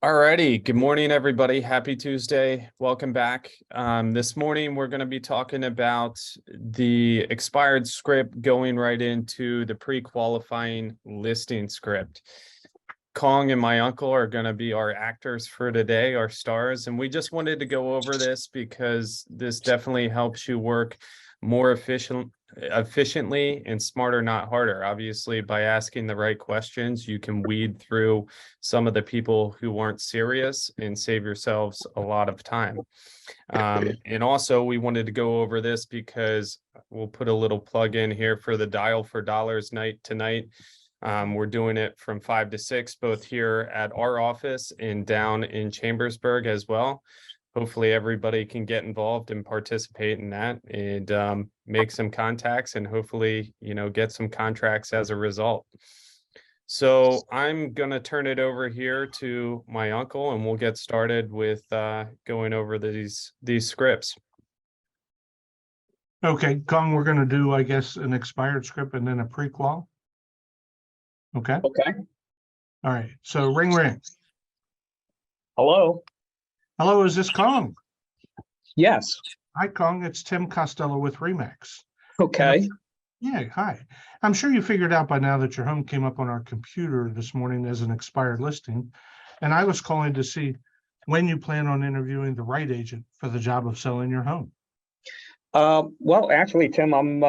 Alrighty, good morning, everybody. Happy Tuesday. Welcome back. This morning, we're going to be talking about the expired script going right into the pre-qualifying listing script. Kong and my uncle are going to be our actors for today, our stars, and we just wanted to go over this because this definitely helps you work more efficiently and smarter, not harder. Obviously, by asking the right questions, you can weed through some of the people who aren't serious and save yourselves a lot of time. And also, we wanted to go over this because we'll put a little plug in here for the Dial for Dollars night tonight. We're doing it from 5 to 6, both here at our office and down in Chambersburg as well. Hopefully everybody can get involved and participate in that and make some contacts and hopefully, get some contracts as a result. So I'm going to turn it over here to my uncle and we'll get started with going over these scripts. Okay, Kong, we're going to do, I guess, an expired script and then a prequal. Okay. Okay. All right. So ring. Hello. Hello, is this Kong? Yes. Hi, Kong. It's Tim Costello with Remax. Okay. Yeah, hi. I'm sure you figured out by now that your home came up on our computer this morning as an expired listing. And I was calling to see when you plan on interviewing the right agent for the job of selling your home. Well, actually, Tim, I'm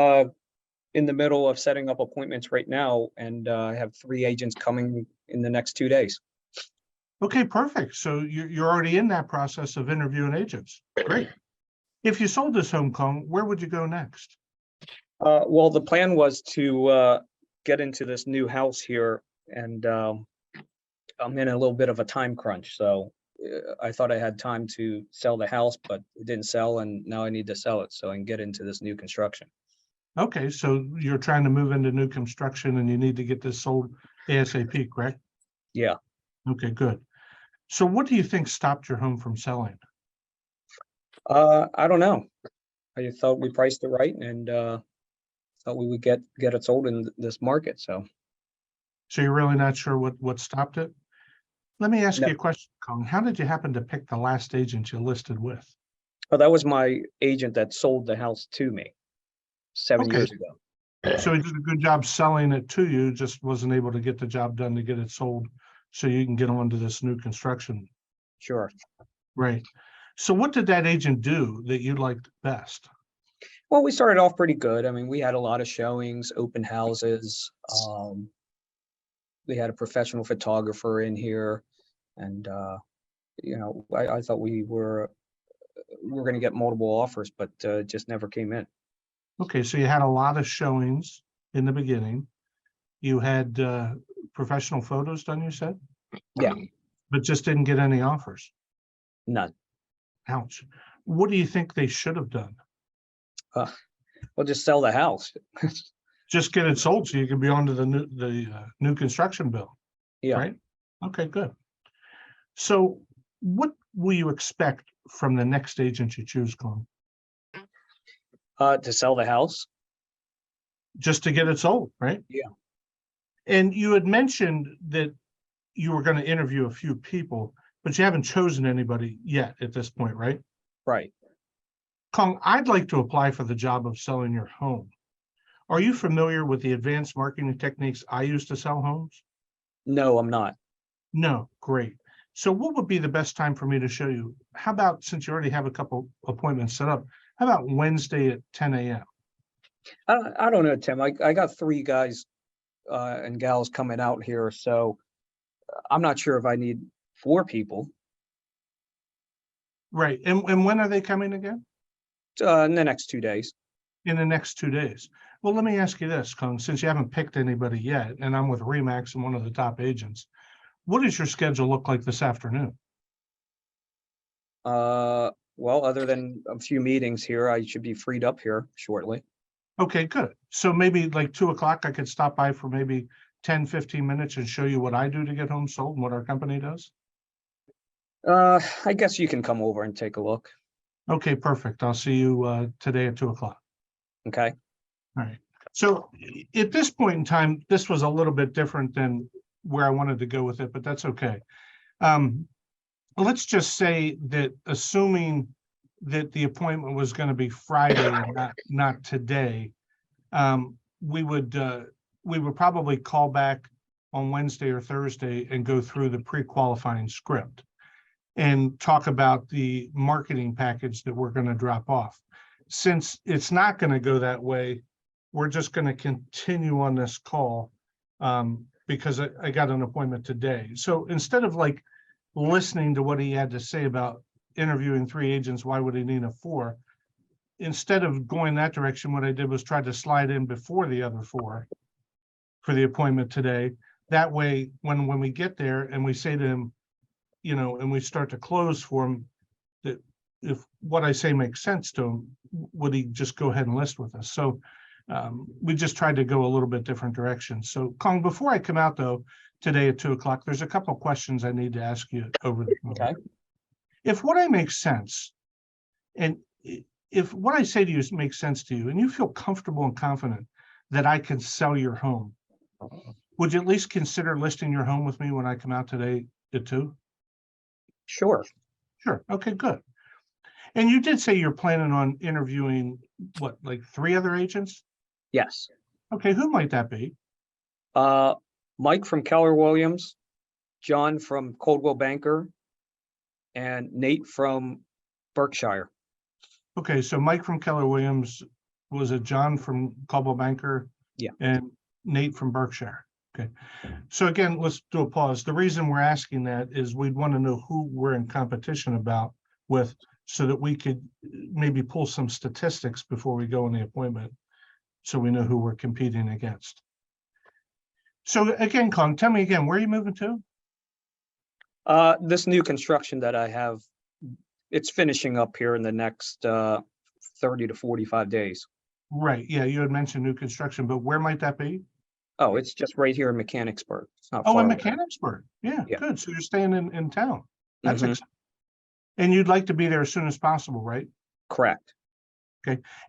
in the middle of setting up appointments right now, and I have 3 agents coming in the next 2 days. Okay, perfect. So you're already in that process of interviewing agents. Great. If you sold this home, Kong, where would you go next? Well, the plan was to get into this new house here, and I'm in a little bit of a time crunch. So I thought I had time to sell the house, but it didn't sell, and now I need to sell it so I can get into this new construction. Okay, so you're trying to move into new construction and you need to get this sold ASAP, correct? Yeah. Okay, good. So what do you think stopped your home from selling? I don't know. I thought we priced it right, and thought we would get it sold in this market. So you're really not sure what stopped it? Let me ask No. you a question, Kong. How did you happen to pick the last agent you listed with? Well, that was my agent that sold the house to me 7 Okay. years ago. So he did a good job selling it to you, just wasn't able to get the job done to get it sold so you can get on to this new construction. Sure. Right. So what did that agent do that you liked best? Well, we started off pretty good. I mean, we had a lot of showings, open houses. We had a professional photographer in here, and I thought we were going to get multiple offers, but just never came in. Okay, so you had a lot of showings in the beginning. You had professional photos done, you said? Yeah. But just didn't get any offers. None. Ouch. What do you think they should have done? We'll just sell the house. Just get it sold so you can be on to the new construction bill. Yeah. Right? Okay, good. So what will you expect from the next agent you choose, Colin? To sell the house. Just to get it sold, right? Yeah. And you had mentioned that you were going to interview a few people, but you haven't chosen anybody yet at this point, right? Right. Kong, I'd like to apply for the job of selling your home. Are you familiar with the advanced marketing techniques I use to sell homes? No, I'm not. No, great. So what would be the best time for me to show you? How about, since you already have a couple appointments set up, how about Wednesday at 10 a.m.? I don't know, Tim. I got 3 guys and gals coming out here, so I'm not sure if I need 4 people. Right. And when are they coming again? In the next 2 days. In the next 2 days. Well, let me ask you this, Kong, since you haven't picked anybody yet, and I'm with Remax and one of the top agents, what does your schedule look like this afternoon? Well, other than a few meetings here, I should be freed up here shortly. Okay, good. So maybe like 2 o'clock, I could stop by for maybe 10, 15 minutes and show you what I do to get homes sold and what our company does? I guess you can come over and take a look. Okay, perfect. I'll see you today at 2 o'clock. Okay. All right. So at this point in time, this was a little bit different than where I wanted to go with it, but that's okay. let's just say that assuming that the appointment was going to be Friday and not today, we would probably call back on Wednesday or Thursday and go through the pre-qualifying script and talk about the marketing package that we're going to drop off. Since it's not going to go that way, we're just going to continue on this call because I got an appointment today. So instead of like listening to what he had to say about interviewing 3 agents, why would he need a 4? Instead of going that direction, what I did was try to slide in before the other 4 for the appointment today. That way, when we get there and we say to him, you know, and we start to close for him, that if what I say makes sense to him, would he just go ahead and list with us? So we just tried to go a little bit different direction. So Kong, before I come out though, today at 2 o'clock, there's a couple of questions I need to ask you over the phone. Okay. If what I make sense, and if what I say to you makes sense to you, and you feel comfortable and confident that I can sell your home, would you at least consider listing your home with me when I come out today at 2? Sure. Sure. Okay, good. And you did say you're planning on interviewing, what, like 3 other agents? Yes. Okay, who might that be? Mike from Keller Williams, John from Coldwell Banker, and Nate from Berkshire. Okay, so Mike from Keller Williams, was it John from Coldwell Banker? Yeah. And Nate from Berkshire. Okay. So again, let's do a pause. The reason we're asking that is we'd want to know who we're in competition with so that we could maybe pull some statistics before we go in the appointment so we know who we're competing against. So again, Kong, tell me again, where are you moving to? This new construction that I have, it's finishing up here in the next 30 to 45 days. Right. Yeah, you had mentioned new construction, but where might that be? Oh, it's just right here in Mechanicsburg. It's not Oh, far in away. Mechanicsburg. Yeah, Yeah. good. So you're staying in town. That's Mhm. exciting. And you'd like to be there as soon as possible, right? Correct.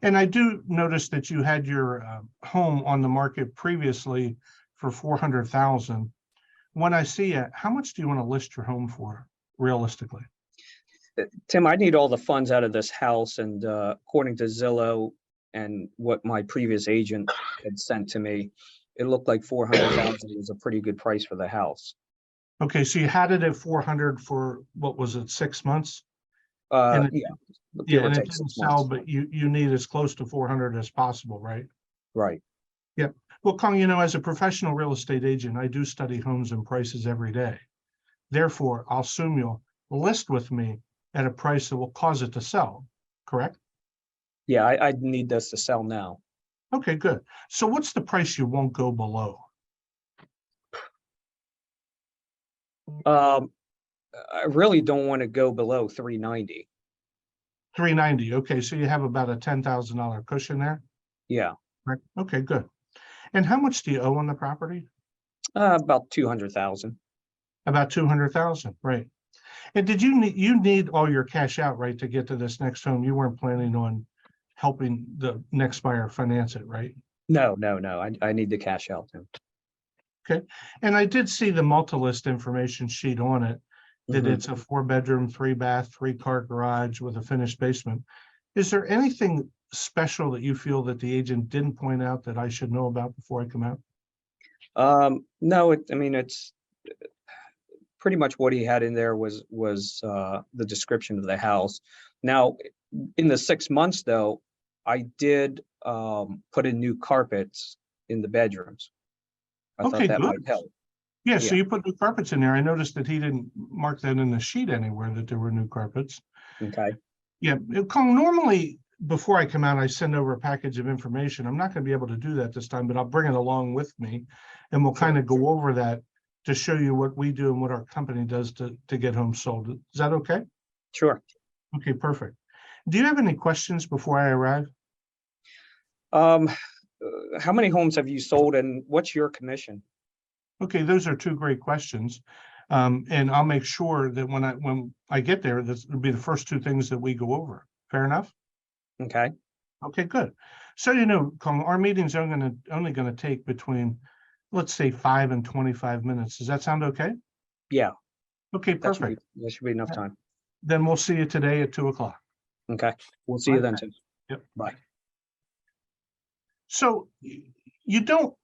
And I do notice that you had your home on the market previously for 400,000. When I see it, how much do you want to list your home for realistically? Tim, I need all the funds out of this house, and according to Zillow and what my previous agent had sent to me, it looked like 400,000 was a pretty good price for the house. Okay, so you had it at 400 for, what was it, 6 months? And it- Yeah, give Yeah, or and it take didn't 6 sell, months. but you need as close to 400 as possible, right? Right. Well, Kong, you know, as a professional real estate agent, I do study homes and prices every day. Therefore, I'll assume you'll list with me at a price that will cause it to sell, correct? Yeah, I need this to sell now. Okay, good. So what's the price you won't go below? I really don't want to go below 390. 390. Okay, so you have about a $10,000 cushion there, Yeah, correct? Okay, good. And how much do you owe on the property? about 200,000. About 200,000, right? And did you need all your cash out, right, to get to this next home? You weren't planning on helping the next buyer finance it, right? No. I need the cash out, Tim. Okay. And I did see the multi-list information sheet on it, that Mhm. it's a 4-bedroom, 3-bath, 3-car garage with a finished basement. Is there anything special that you feel that the agent didn't point out that I should know about before I come out? No, I mean, it's pretty much what he had in there was the description of the house. Now, in the 6 months though, I did put in new carpets in the bedrooms. I thought Okay, that good. might help. Yeah, so Yeah. you put new carpets in there. I noticed that he didn't mark that in the sheet anywhere that there were new carpets. Okay. Yeah, normally before I come out, I send over a package of information. I'm not going to be able to do that this time, but I'll bring it along with me and we'll kind of go over that to show you what we do and what our company does to get homes sold. Is that okay? Sure. Okay, perfect. Do you have any questions before I arrive? How many homes have you sold, and what's your commission? Okay, those are 2 great questions. And I'll make sure that when I get there, this will be the first 2 things that we go over. Fair enough? Okay. Okay, good. So, you know, Kong, our meetings are only gonna take between, let's say, 5 and 25 minutes. Does that sound okay? Yeah. Okay, perfect. That should be enough time. Then we'll see you today at 2:00. Okay, we'll see you then, Tim. Yep. Bye. So you don't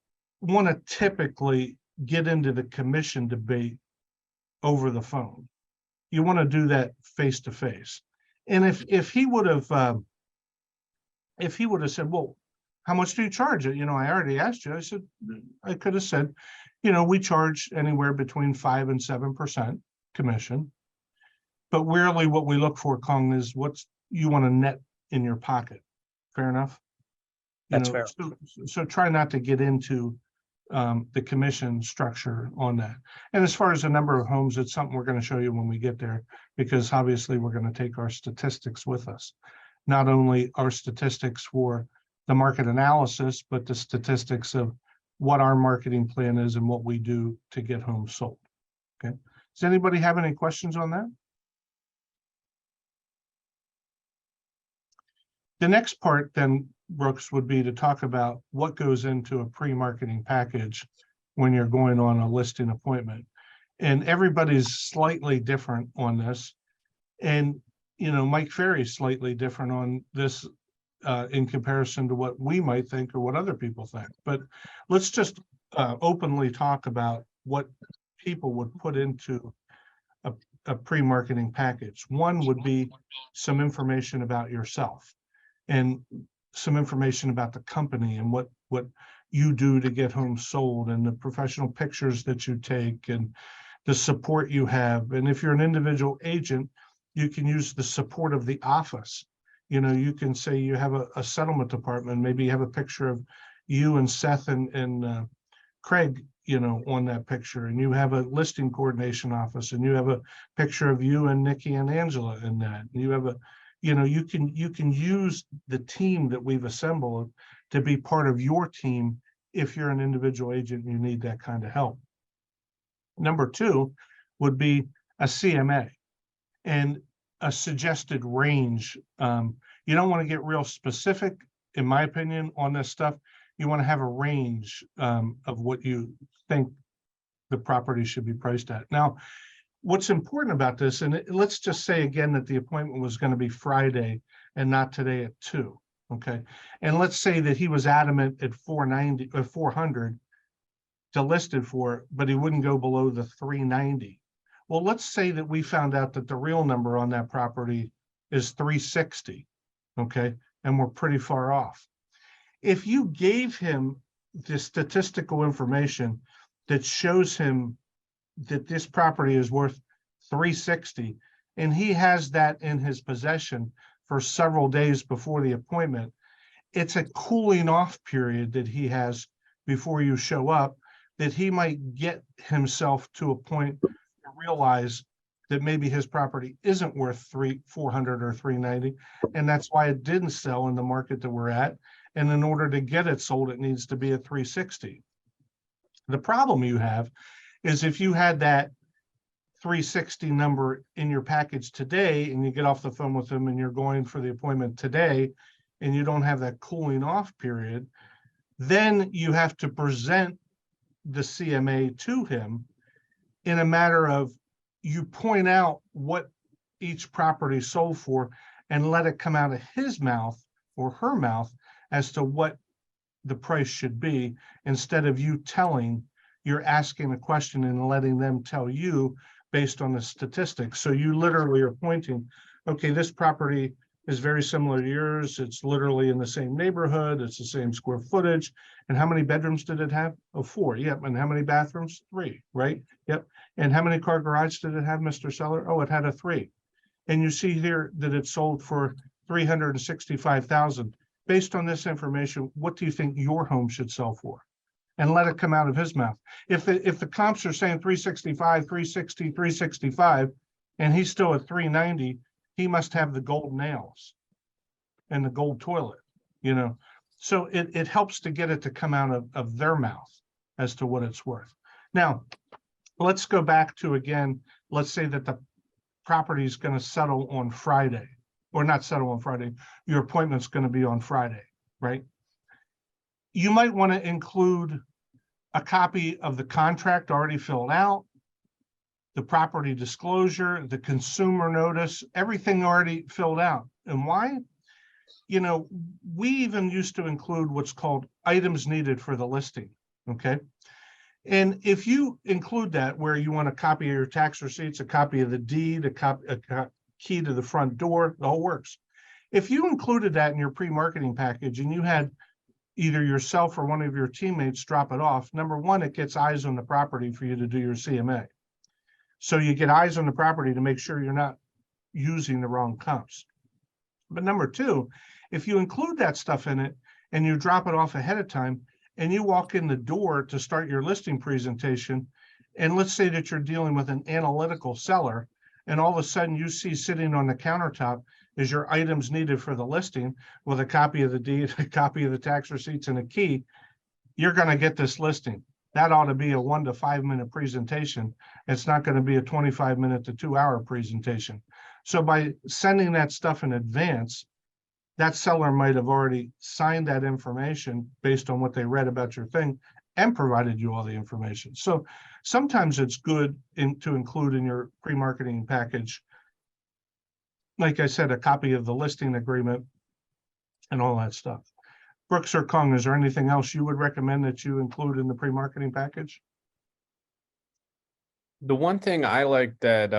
want to typically get into the commission debate over the phone. You want to do that face to face. And if he would have said, well, how much do you charge it? You know, I already asked you. I could have said, you know, we charge anywhere between 5 and 7% commission. But rarely what we look for, Kong, is what's you want to net in your pocket. Fair enough? That's fair. So try not to get into the commission structure on that. And as far as the number of homes, it's something we're going to show you when we get there, because obviously we're going to take our statistics with us. Not only our statistics for the market analysis, but the statistics of what our marketing plan is and what we do to get homes sold. Okay. Does anybody have any questions on that? The next part then, Brooks, would be to talk about what goes into a pre-marketing package when you're going on a listing appointment. And everybody's slightly different on this. And, you know, Mike Ferry's slightly different on this in comparison to what we might think or what other people think. But let's just openly talk about what people would put into a pre-marketing package. One would be some information about yourself, and some information about the company and what you do to get homes sold, and the professional pictures that you take and the support you have. And if you're an individual agent, you can use the support of the office. You know, you can say you have a settlement department, maybe you have a picture of you and Seth and Craig, you know, on that picture, and you have a listing coordination office, and you have a picture of you and Nikki and Angela in that. And you have a, you know, you can use the team that we've assembled to be part of your team if you're an individual agent and you need that kind of help. Number two would be a CMA and a suggested range. You don't want to get real specific, in my opinion, on this stuff. You want to have a range of what you think the property should be priced at. Now, what's important about this, and let's just say again that the appointment was going to be Friday and not today at 2, okay? And let's say that he was adamant at 490 or 400 to list it for, but he wouldn't go below the 390. Well, let's say that we found out that the real number on that property is 360, okay? And we're pretty far off. If you gave him the statistical information that shows him that this property is worth 360, and he has that in his possession for several days before the appointment, it's a cooling off period that he has before you show up, that he might get himself to a point to realize that maybe his property isn't worth 400 or 390, and that's why it didn't sell in the market that we're at. And in order to get it sold, it needs to be at 360. The problem you have is if you had that 360 number in your package today and you get off the phone with them and you're going for the appointment today and you don't have that cooling off period, then you have to present the CMA to him in a matter of, you point out what each property sold for and let it come out of his mouth or her mouth as to what the price should be, instead of you telling. You're asking a question and letting them tell you based on the statistics. So you literally are pointing, okay, this property is very similar to yours. It's literally in the same neighborhood. It's the same square footage. And how many bedrooms did it have? Oh, 4. Yep. And how many bathrooms? 3, right? Yep. And how many car garage did it have, Mr. Seller? Oh, it had a 3. And you see here that it sold for $365,000. Based on this information, what do you think your home should sell for? And let it come out of his mouth. If the comps are saying 365, 360, 365, and he's still at 390, he must have the gold nails and the gold toilet, you know. So it helps to get it to come out of their mouth as to what it's worth. Now, let's go back to, again, let's say that the property is going to settle on Friday, or not settle on Friday. Your appointment's going to be on Friday, right? You might want to include a copy of the contract already filled out, the property disclosure, the consumer notice, everything already filled out. And why? You know, we even used to include what's called items needed for the listing, okay? And if you include that where you want a copy of your tax receipts, a copy of the deed, a key to the front door, it all works. If you included that in your pre-marketing package and you had either yourself or one of your teammates drop it off, number one, it gets eyes on the property for you to do your CMA. So you get eyes on the property to make sure you're not using the wrong comps. But number two, if you include that stuff in it and you drop it off ahead of time and you walk in the door to start your listing presentation, and let's say that you're dealing with an analytical seller, and all of a sudden you see sitting on the countertop is your items needed for the listing with a copy of the deed, a copy of the tax receipts, and a key, you're going to get this listing. That ought to be a 1 to 5 minute presentation. It's not going to be a 25-minute to 2-hour presentation. So by sending that stuff in advance, that seller might have already signed that information based on what they read about your thing and provided you all the information. So sometimes it's good to include in your pre-marketing package, like I said, a copy of the listing agreement and all that stuff. Brooks or Kung, is there anything else you would recommend that you include in the pre-marketing package? The one thing I like that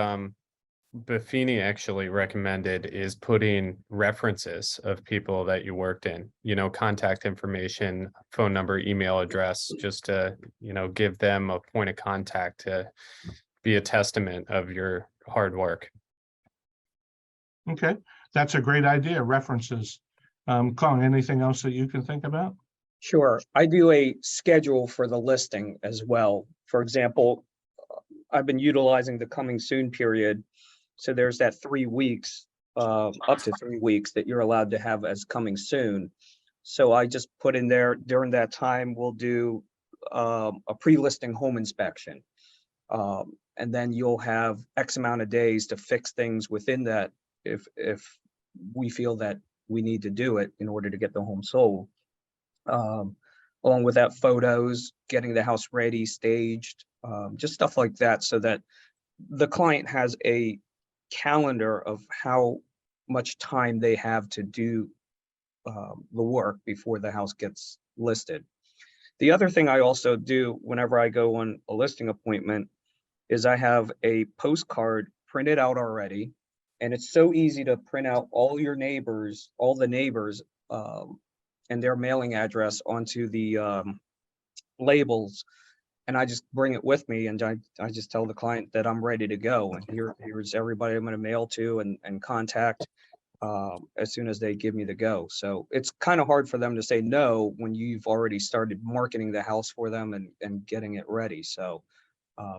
Buffini actually recommended is putting references of people that you worked in, you know, contact information, phone number, email address, just to, you know, give them a point of contact to be a testament of your hard work. Okay, that's a great idea, references. Kong, anything else that you can think about? Sure. I do a schedule for the listing as well. For example, I've been utilizing the coming soon period. So there's that 3 weeks, up to 3 weeks that you're allowed to have as coming soon. So I just put in there during that time, we'll do a pre-listing home inspection. And then you'll have X amount of days to fix things within that if we feel that we need to do it in order to get the home sold. Along with that, photos, getting the house ready, staged, just stuff like that, so that the client has a calendar of how much time they have to do the work before the house gets listed. The other thing I also do whenever I go on a listing appointment is I have a postcard printed out already, and it's so easy to print out all your neighbors, all the neighbors, and their mailing address onto the labels. And I just bring it with me, and I just tell the client that I'm ready to go. And here's everybody I'm going to mail to and contact as soon as they give me the go. So it's kind of hard for them to say no when you've already started marketing the house for them and getting it ready. So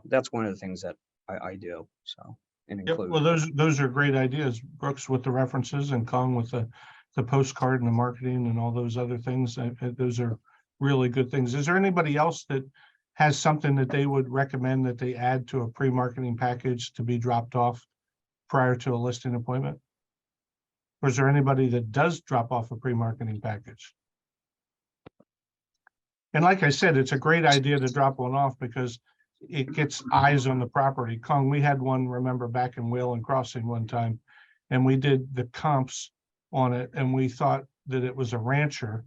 that's one of the things that I do. So and include. Well, those are great ideas, Brooks, with the references, and Kong with the postcard and the marketing and all those other things. Those are really good things. Is there anybody else that has something that they would recommend that they add to a pre-marketing package to be dropped off prior to a listing appointment? Or is there anybody that does drop off a pre-marketing package? And like I said, it's a great idea to drop one off because it gets eyes on the property. Kong, we had one, remember, back in Whalen Crossing one time, and we did the comps on it, and we thought that it was a rancher,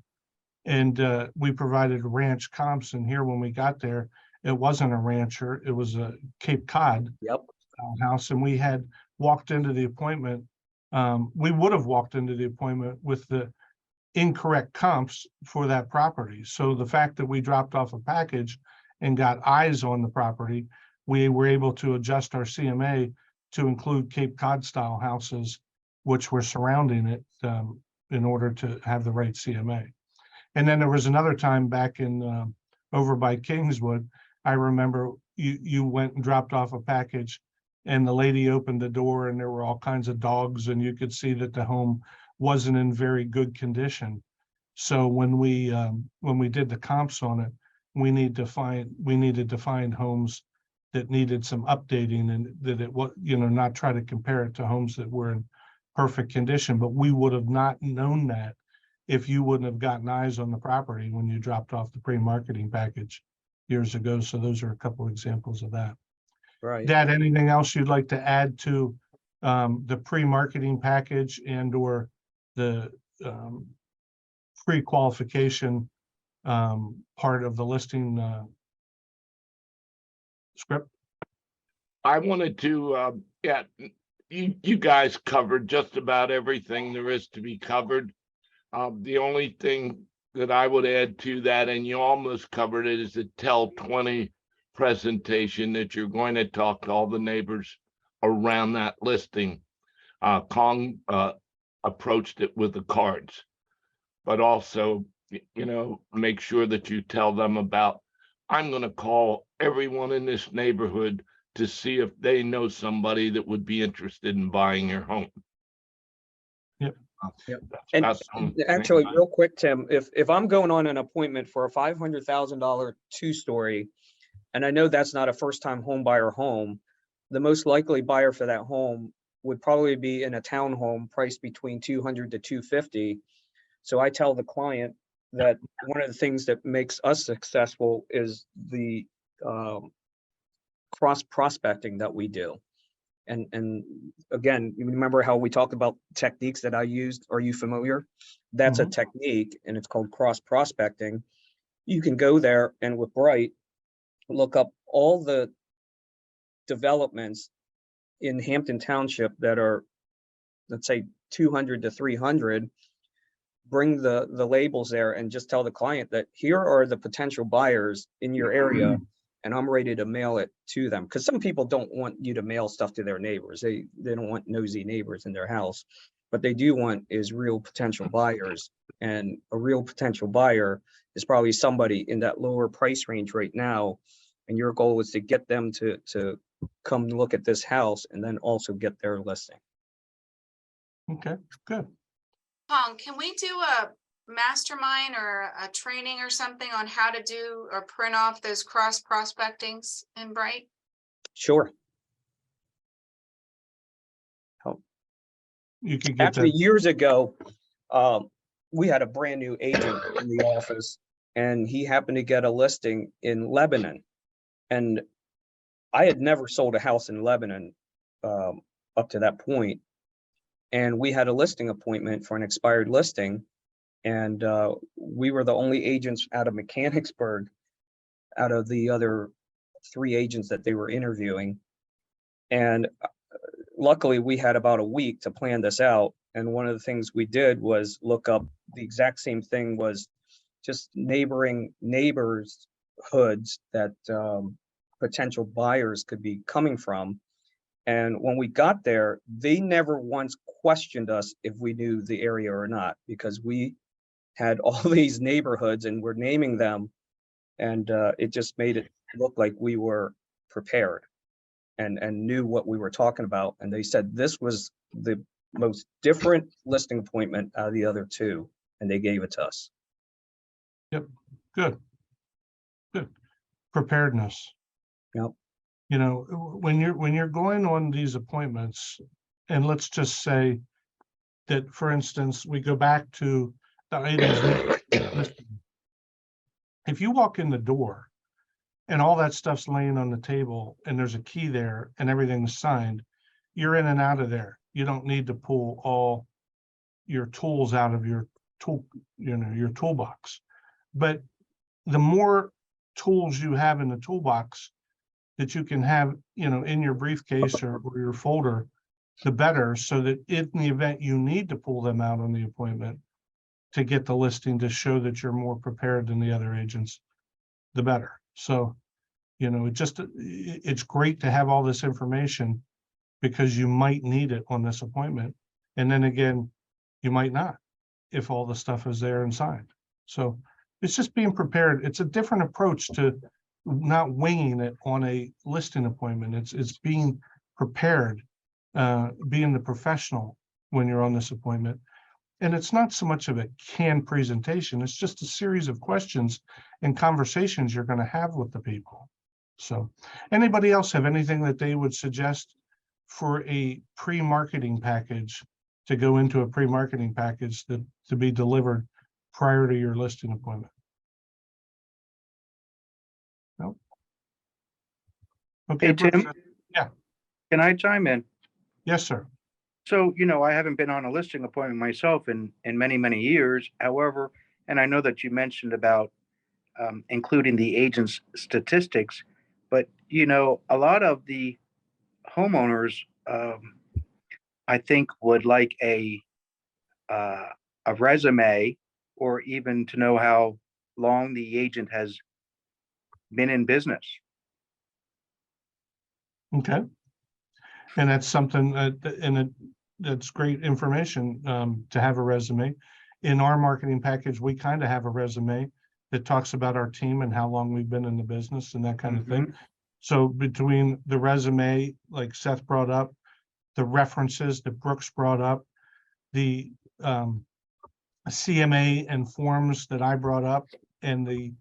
and we provided ranch comps. And here, when we got there, it wasn't a rancher; it was a Cape Cod house. And we had walked into the appointment. We would have walked into the appointment with the incorrect comps for that property. So the fact that we dropped off a package and got eyes on the property, we were able to adjust our CMA to include Cape Cod style houses, which were surrounding it, in order to have the right CMA. And then there was another time back in over by Kingswood. I remember you went and dropped off a package, and the lady opened the door, and there were all kinds of dogs, and you could see that the home wasn't in very good condition. So when we did the comps on it, we needed to find homes that needed some updating, and that it was, not try to compare it to homes that were in perfect condition. But we would have not known that if you wouldn't have gotten eyes on the property when you dropped off the pre-marketing package years ago. So those are a couple of examples of that. Right. Dad, anything else you'd like to add to the pre-marketing package and or the pre-qualification part of the listing script? I wanted to, yeah, you guys covered just about everything there is to be covered. The only thing that I would add to that, and you almost covered it, is the Tell 20 presentation that you're going to talk to all the neighbors around that listing. Kong approached it with the cards, but also, make sure that you tell them about, I'm going to call everyone in this neighborhood to see if they know somebody that would be interested in buying your home. Yep. Yep. That's And about the only thing actually, I- real quick, Tim, if I'm going on an appointment for a $500,000 two-story, and I know that's not a first-time home buyer home, the most likely buyer for that home would probably be in a townhome priced between 200 to 250. So I tell the client that one of the things that makes us successful is the cross prospecting that we do. And again, you remember how we talked about techniques that I used? Are you familiar? That's a technique, and it's called cross prospecting. You can go there and with Bright, look up all the developments in Hampton Township that are, let's say, 200 to 300, bring the labels there and just tell the client that here are the potential buyers in your area, and I'm ready to mail it to them. Because some people don't want you to mail stuff to their neighbors. They don't want nosy neighbors in their house. What they do want is real potential buyers. And a real potential buyer is probably somebody in that lower price range right now. And your goal is to get them to come look at this house and then also get their listing. Okay, good. Pong, can we do a mastermind or a training or something on how to do or print off those cross prospectings in Bright? Sure. You could get Actually, that. years ago, we had a brand new agent in the office, and he happened to get a listing in Lebanon. And I had never sold a house in Lebanon up to that point. And we had a listing appointment for an expired listing. And we were the only agents out of Mechanicsburg, out of the other 3 agents that they were interviewing. And luckily, we had about a week to plan this out. And one of the things we did was look up the exact same thing, was just neighboring neighbors hoods that potential buyers could be coming from. And when we got there, they never once questioned us if we knew the area or not, because we had all these neighborhoods and we're naming them. And it just made it look like we were prepared and knew what we were talking about. And they said this was the most different listing appointment out of the other 2, and they gave it to us. Yep, good. Good. Preparedness. Yep. You know, when you're going on these appointments, and let's just say that, for instance, we go back to the items. If you walk in the door and all that stuff's laying on the table and there's a key there and everything's signed, you're in and out of there. You don't need to pull all your tools out of your your toolbox. But the more tools you have in the toolbox that you can have, in your briefcase or your folder, the better, so that in the event you need to pull them out on the appointment to get the listing to show that you're more prepared than the other agents, the better. So, it's great to have all this information, because you might need it on this appointment. And then again, you might not, if all the stuff is there and signed. So it's just being prepared. It's a different approach to not winging it on a listing appointment. It's being prepared, being the professional when you're on this appointment. And it's not so much of a canned presentation. It's just a series of questions and conversations you're going to have with the people. So anybody else have anything that they would suggest for a pre-marketing package, to go into a pre-marketing package that to be delivered prior to your listing appointment? No. Okay, Hey, Tim. Can I chime in? Yes, sir. So, I haven't been on a listing appointment myself in many, many years. However, and I know that you mentioned about including the agent's statistics, but, a lot of the homeowners, I think, would like uh, a resume, or even to know how long the agent has been in business. Okay. And that's something that's great information to have a resume. In our marketing package, we kind of have a resume that talks about our team and how long we've been in the business and that kind of thing. So between the resume, like Seth brought up, the references that Brooks brought up, the CMA and forms that I brought up, and the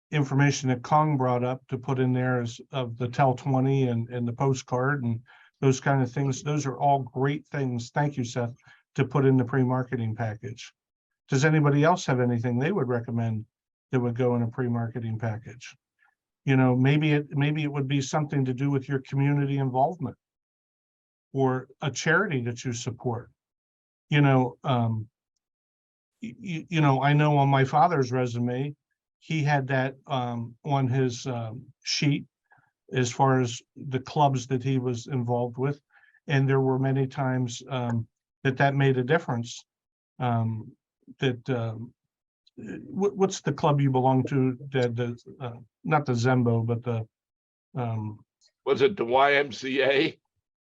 information that Kong brought up to put in there is of the Tell 20 and the postcard and those kind of things. Those are all great things. Thank you, Seth, to put in the pre-marketing package. Does anybody else have anything they would recommend that would go in a pre-marketing package? Maybe it would be something to do with your community involvement or a charity that you support. I know on my father's resume, he had that on his sheet as far as the clubs that he was involved with. And there were many times that made a difference. What's the club you belong to? Not the Zembo, but the Was it the YMCA?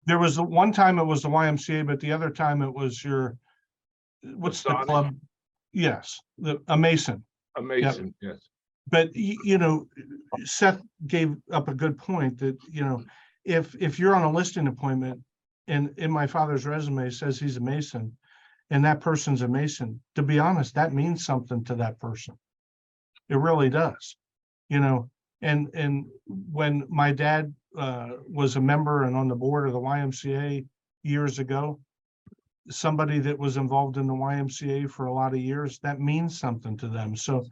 there was one time it was the YMCA, but the other time it was what's the Masonic? club? Yes, a Mason. Amazing, yes. But Seth gave up a good point that if you're on a listing appointment and in my father's resume says he's a Mason and that person's a Mason, to be honest, that means something to that person. It really does. And when my dad was a member and on the board of the YMCA years ago, somebody that was involved in the YMCA for a lot of years, that means something to them. So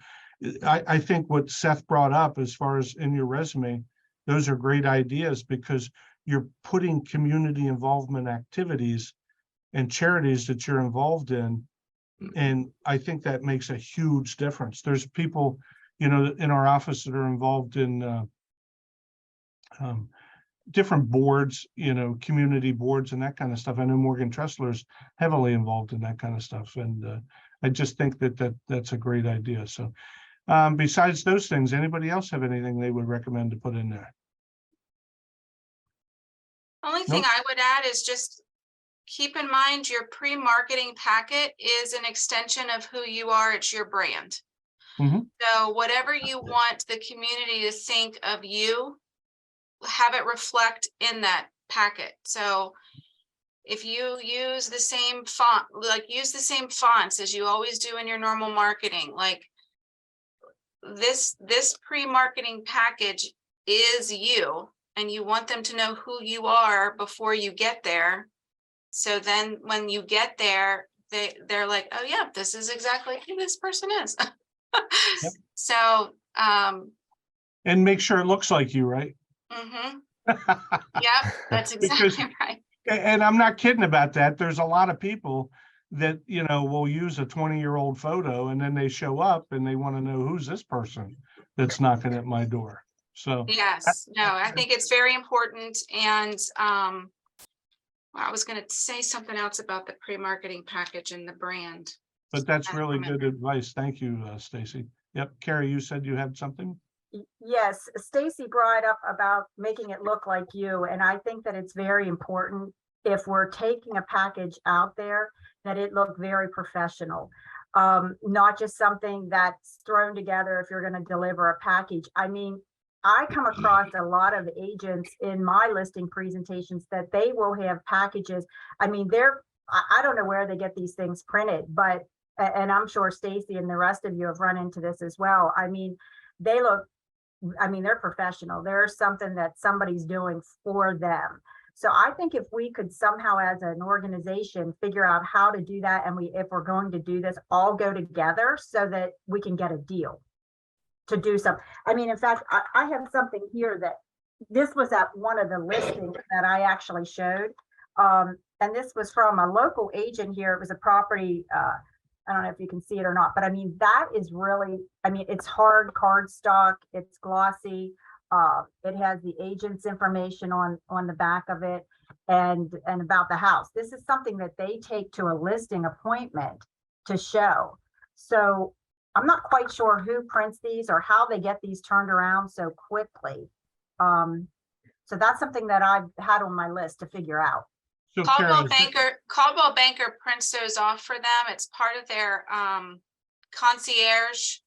I think what Seth brought up as far as in your resume, those are great ideas because you're putting community involvement activities and charities that you're involved in. And I think that makes a huge difference. There's people, in our office that are involved in different boards, community boards and that kind of stuff. I know Morgan Tressler's heavily involved in that kind of stuff. And I just think that's a great idea. So besides those things, anybody else have anything they would recommend to put in there? Only thing I would add is just keep in mind your pre-marketing packet is an extension of who you are. It's your brand. So whatever you want the community to think of you, have it reflect in that packet. So if you use the same font, use the same fonts as you always do in your normal marketing, this pre-marketing package is you, and you want them to know who you are before you get there. So then when you get there, they're like, oh yeah, this is exactly who this person is. Yep. So and make sure it looks like you, right? Yep, that's exactly right. And I'm not kidding about that. There's a lot of people that will use a 20-year-old photo and then they show up and they want to know who's this person that's knocking at my door. So Yes, no, I think it's very important. And I was going to say something else about the pre-marketing package and the brand. But that's really good advice. Thank you, Stacy. Yep. Carrie, you said you had something? Yes, Stacy brought up about making it look like you. And I think that it's very important if we're taking a package out there that it look very professional. Not just something that's thrown together if you're going to deliver a package. I mean, I come across a lot of agents in my listing presentations that they will have packages. I mean, I don't know where they get these things printed, but, and I'm sure Stacy and the rest of you have run into this as well. I mean, they're professional. There's something that somebody's doing for them. So I think if we could somehow as an organization figure out how to do that, and if we're going to do this, all go together so that we can get a deal to do something. I mean, in fact, I have something here that this was at one of the listings that I actually showed. And this was from a local agent here. It was a property, I don't know if you can see it or not, but I mean, that is really, I mean, it's hard cardstock, it's glossy. It has the agent's information on the back of it and about the house. This is something that they take to a listing appointment to show. So I'm not quite sure who prints these or how they get these turned around so quickly. So that's something that I've had on my list to figure out. So Kara, Caldwell Banker prints those off for them. It's part of their concierge.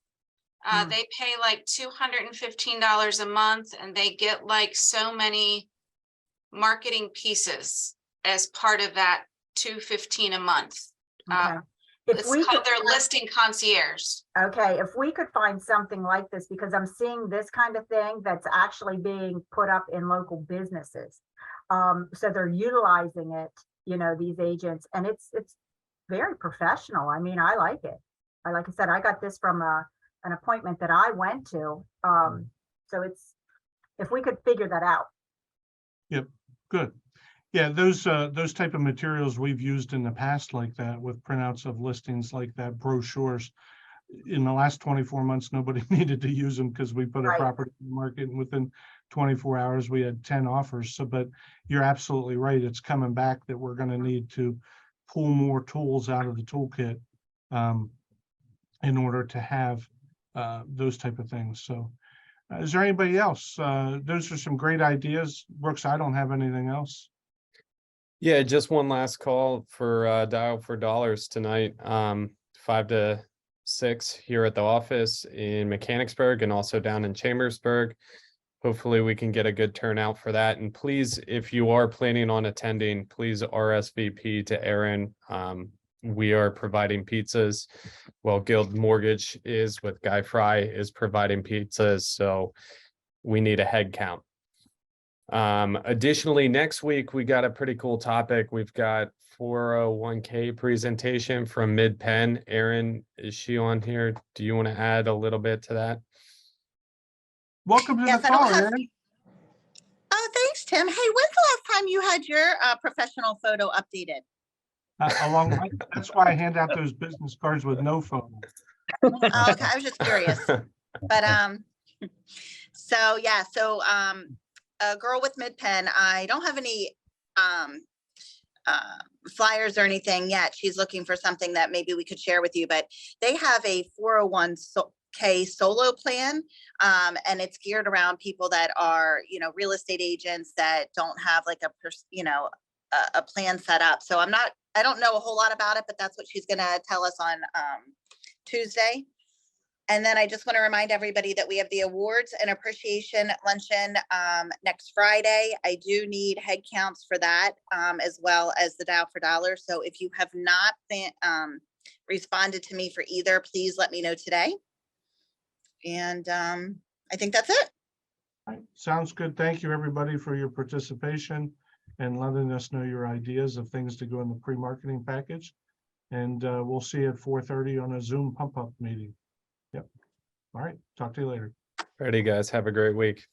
They pay like $215 a month and they get like so many marketing pieces as part of that $215 a month. Okay. It's called their listing concierge. Okay, if we could find something like this, because I'm seeing this kind of thing that's actually being put up in local businesses. So they're utilizing it, you know, these agents, and it's very professional. I mean, I like it. Like I said, I got this from an appointment that I went to. So it's, if we could figure that out. Yep, good. Yeah, those type of materials we've used in the past like that, with printouts of listings like that, brochures. In the last 24 months, nobody needed to use them because we put a Right. property in the market and within 24 hours, we had 10 offers. So, but you're absolutely right. It's coming back that we're going to need to pull more tools out of the toolkit in order to have those type of things. So is there anybody else? Those are some great ideas. Brooks, I don't have anything else. Yeah, just one last call for Dial for Dollars tonight, 5 to 6 here at the office in Mechanicsburg and also down in Chambersburg. Hopefully we can get a good turnout for that. And please, if you are planning on attending, please RSVP to Aaron. We are providing pizzas. Well, Guild Mortgage is with Guy Fry is providing pizzas. So we need a head count. Additionally, next week, we got a pretty cool topic. We've got 401k presentation from Mid-Penn. Erin, is she on here? Do you want to add a little bit to that? Welcome to Yes, the I don't call, have- Aaron. Oh, thanks, Tim. Hey, when's the last time you had your professional photo updated? That's why I hand out those business cards with no photo. Oh, okay, I was just curious. But so yeah, so a girl with Mid-Penn, I don't have any flyers or anything yet. She's looking for something that maybe we could share with you, but they have a 401k solo plan, and it's geared around people that are, you know, real estate agents that don't have like a plan set up. So I don't know a whole lot about it, but that's what she's gonna tell us on Tuesday. And then I just want to remind everybody that we have the awards and appreciation luncheon next Friday. I do need head counts for that, as well as the Dial for Dollars. So if you have not responded to me for either, please let me know today. And I think that's it. All right, sounds good. Thank you, everybody, for your participation and letting us know your ideas of things to go in the pre-marketing package. And we'll see you at 4:30 on a Zoom pump-up meeting. Yep. All right. Talk to you later. Alrighty, guys. Have a great week.